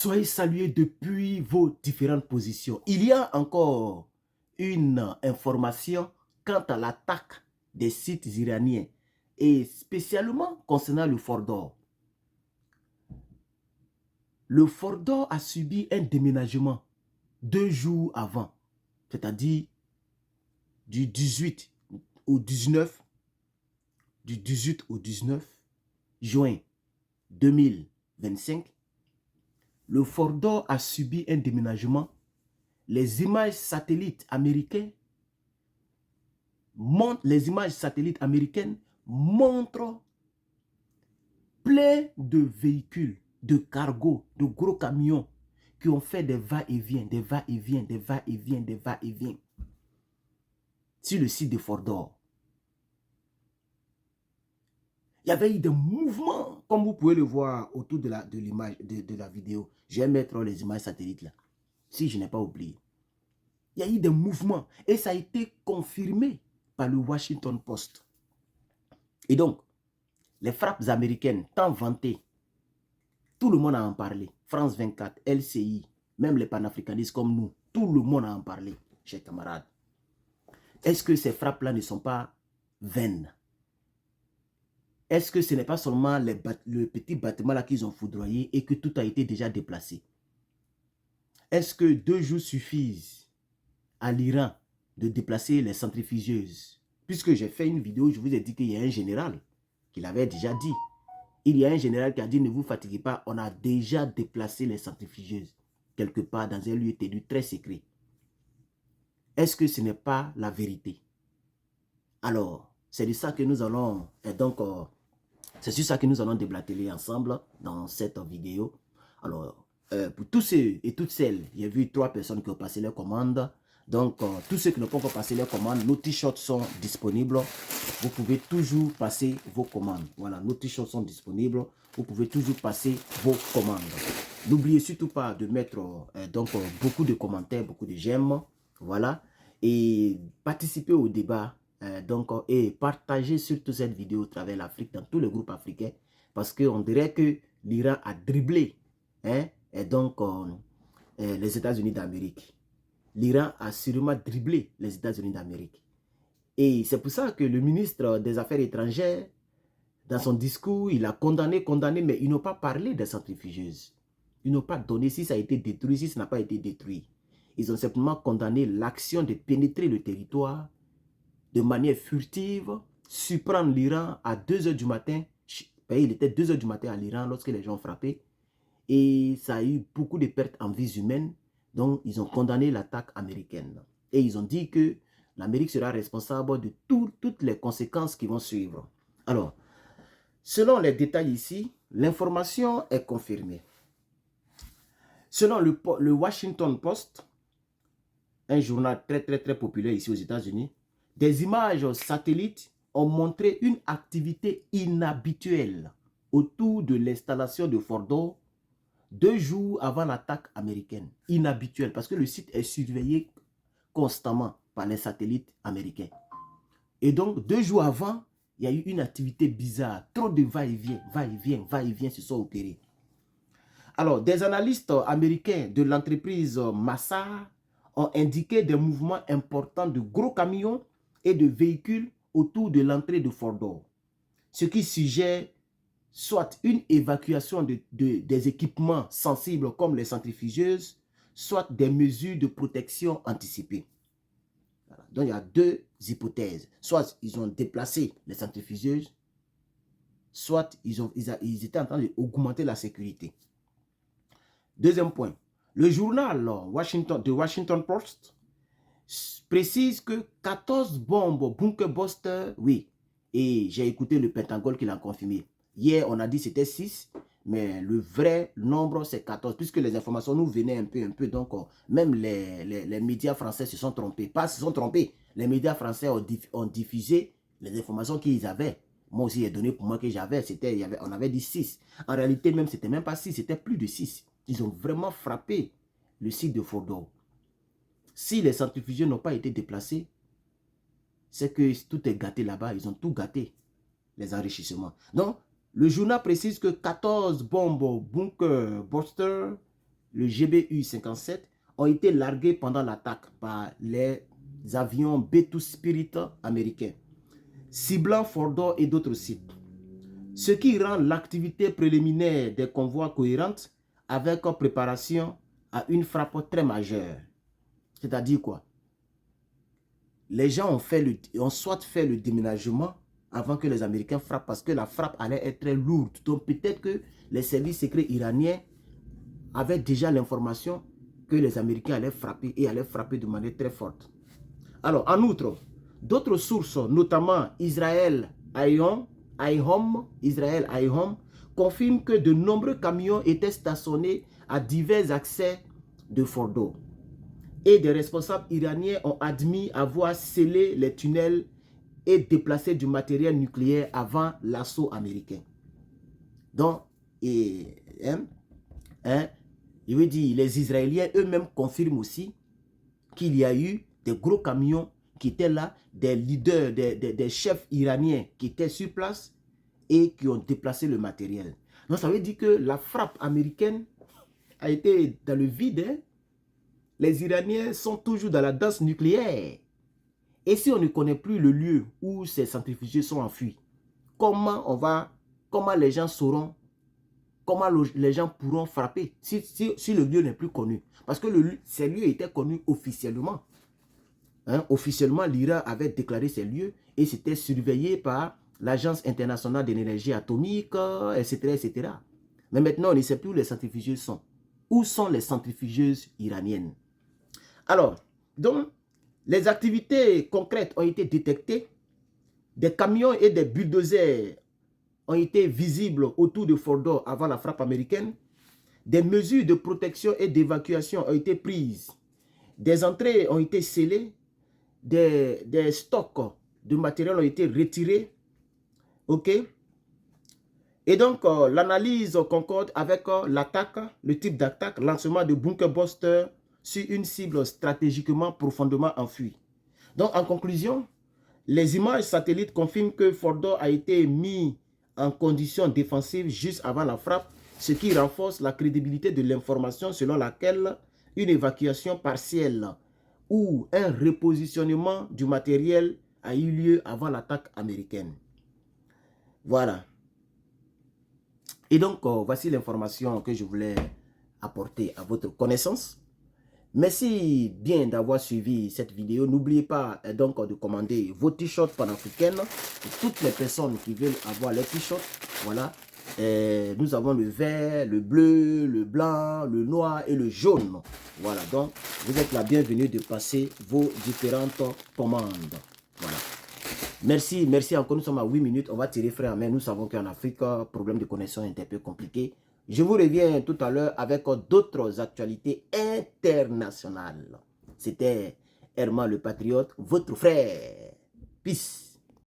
Soyez salués depuis vos différentes positions. Il y a encore une information quant à l'attaque des sites iraniens et spécialement concernant le Fort-d'Or. Le Fort-d'Or a subi un déménagement 2 jours avant, c'est-à-dire du 18 au 19, du 18 au 19 juin 2025. Le Fort-d'Or a subi un déménagement. Les images satellites américaines montrent plein de véhicules, de cargos, de gros camions qui ont fait des va-et-vient, des va-et-vient, des va-et-vient, des va-et-vient sur le site de Fort-d'Or. Il y avait eu des mouvements, comme vous pouvez le voir autour de l'image, de la vidéo. Je vais mettre les images satellites là, si je n'ai pas oublié. Il y a eu des mouvements et ça a été confirmé par le Washington Post. Et donc, les frappes américaines, tant vantées, tout le monde a en parlé. France 24, LCI, même les panafricanistes comme nous, tout le monde a en parlé, chers camarades. Est-ce que ces frappes-là ne sont pas vaines? Est-ce que ce n'est pas seulement le petit bâtiment là qu'ils ont foudroyé et que tout a été déjà déplacé? Est-ce que 2 jours suffisent à l'Iran de déplacer les centrifugeuses? Puisque j'ai fait une vidéo, je vous ai dit qu'il y a un général qui l'avait déjà dit. Il y a un général qui a dit, ne vous fatiguez pas, on a déjà déplacé les centrifugeuses quelque part dans un lieu tenu très secret. Est-ce que ce n'est pas la vérité? Alors, c'est de ça que nous allons, et donc, c'est sur ça que nous allons déblatérer ensemble dans cette vidéo. Alors, pour tous ceux et toutes celles, j'ai vu 3 personnes qui ont passé leur commande. Donc, tous ceux qui n'ont pas encore passé leur commande, nos t-shirts sont disponibles. Vous pouvez toujours passer vos commandes. Voilà, nos t-shirts sont disponibles. Vous pouvez toujours passer vos commandes. N'oubliez surtout pas de mettre beaucoup de commentaires, beaucoup de j'aime. Voilà. Et participer au débat. Et partagez surtout cette vidéo à travers l'Afrique, dans tous les groupes africains. Parce qu'on dirait que l'Iran a dribblé les États-Unis d'Amérique. L'Iran a sûrement dribblé les États-Unis d'Amérique. Et c'est pour ça que le ministre des Affaires étrangères, dans son discours, il a condamné, mais ils n'ont pas parlé des centrifugeuses. Ils n'ont pas donné si ça a été détruit, si ça n'a pas été détruit. Ils ont simplement condamné l'action de pénétrer le territoire de manière furtive, surprendre l'Iran à 2 h du matin. Il était 2 h du matin à l'Iran lorsque les gens ont frappé. Et ça a eu beaucoup de pertes en vies humaines. Donc, ils ont condamné l'attaque américaine. Et ils ont dit que l'Amérique sera responsable de toutes les conséquences qui vont suivre. Alors, selon les détails ici, l'information est confirmée. Selon le Washington Post, un journal très populaire ici aux États-Unis, des images satellites ont montré une activité inhabituelle autour de l'installation de Fort-d'Or 2 jours avant l'attaque américaine. Inhabituelle parce que le site est surveillé constamment par les satellites américains. Et donc, 2 jours avant, il y a eu une activité bizarre. Trop de va-et-vient, va-et-vient, va-et-vient se sont opérés. Alors, des analystes américains de l'entreprise Massar ont indiqué des mouvements importants de gros camions et de véhicules autour de l'entrée de Fort-d'Or. Ce qui suggère soit une évacuation des équipements sensibles comme les centrifugeuses, soit des mesures de protection anticipées. Voilà. Donc, il y a 2 hypothèses. Soit ils ont déplacé les centrifugeuses, soit ils étaient en train d'augmenter la sécurité. Deuxième point, le journal The Washington Post précise que 14 bombes Bunker Buster, oui, et j'ai écouté le Pentagone qui l'a confirmé. Hier, on a dit que c'était 6, mais le vrai nombre, c'est 14, puisque les informations nous venaient un peu. Donc, même les médias français se sont trompés. Pas se sont trompés. Les médias français ont diffusé les informations qu'ils avaient. Moi aussi, j'ai donné pour moi que j'avais. On avait dit 6. En réalité, même, c'était même pas 6, c'était plus de 6. Ils ont vraiment frappé le site de Fort-d'Or. Si les centrifugés n'ont pas été déplacés, c'est que tout est gâté là-bas. Ils ont tout gâté, les enrichissements. Donc, le journal précise que 14 bombes Bunker Buster le GBU-57, ont été largués pendant l'attaque par les avions B-2 Spirit américains, ciblant Fordo et d'autres sites. Ce qui rend l'activité préliminaire des convois cohérente avec préparation à une frappe très majeure. C'est-à-dire quoi? Les gens ont soit fait le déménagement avant que les Américains frappent parce que la frappe allait être très lourde. Donc peut-être que les services secrets iraniens avaient déjà l'information que les Américains allaient frapper et allaient frapper de manière très forte. Alors, en outre, d'autres sources, notamment Israël IHOM, confirment que de nombreux camions étaient stationnés à divers accès de Fordo. Et des responsables iraniens ont admis avoir scellé les tunnels et déplacé du matériel nucléaire avant l'assaut américain. Donc, je veux dire, les Israéliens eux-mêmes confirment aussi qu'il y a eu des gros camions qui étaient là, des leaders, des chefs iraniens qui étaient sur place et qui ont déplacé le matériel. Donc ça veut dire que la frappe américaine a été dans le vide. Hein? Les Iraniens sont toujours dans la danse nucléaire. Et si on ne connaît plus le lieu où ces centrifugés sont enfuis, comment les gens sauront, comment les gens pourront frapper si le lieu n'est plus connu? Parce que ces lieux étaient connus officiellement. Hein, officiellement, l'Iran avait déclaré ces lieux et c'était surveillé par l'Agence internationale de l'énergie atomique, etc., etc. Mais maintenant, on ne sait plus où les centrifugeuses sont. Où sont les centrifugeuses iraniennes? Alors, donc, les activités concrètes ont été détectées. Des camions et des bulldozers ont été visibles autour de Fordo avant la frappe américaine. Des mesures de protection et d'évacuation ont été prises. Des entrées ont été scellées. Des stocks de matériel ont été retirés. OK? Et donc, l'analyse concorde avec l'attaque, le type d'attaque, lancement de bunker buster sur une cible stratégiquement profondément enfuie. Donc, en conclusion, les images satellites confirment que Fordo a été mis en condition défensive juste avant la frappe, ce qui renforce la crédibilité de l'information selon laquelle une évacuation partielle ou un repositionnement du matériel a eu lieu avant l'attaque américaine. Voilà. Et donc, voici l'information que je voulais apporter à votre connaissance. Merci bien d'avoir suivi cette vidéo. N'oubliez pas donc de commander vos t-shirts panafricaines pour toutes les personnes qui veulent avoir les t-shirts. Voilà. Nous avons le vert, le bleu, le blanc, le noir et le jaune. Voilà. Donc, vous êtes la bienvenue de passer vos différentes commandes. Voilà. Merci, merci encore. Nous sommes à 8 minutes. On va tirer frais en main. Nous savons qu'en Afrique, problème de connexion est un peu compliqué. Je vous reviens tout à l'heure avec d'autres actualités internationales. C'était Herman le Patriote, votre frère. Peace.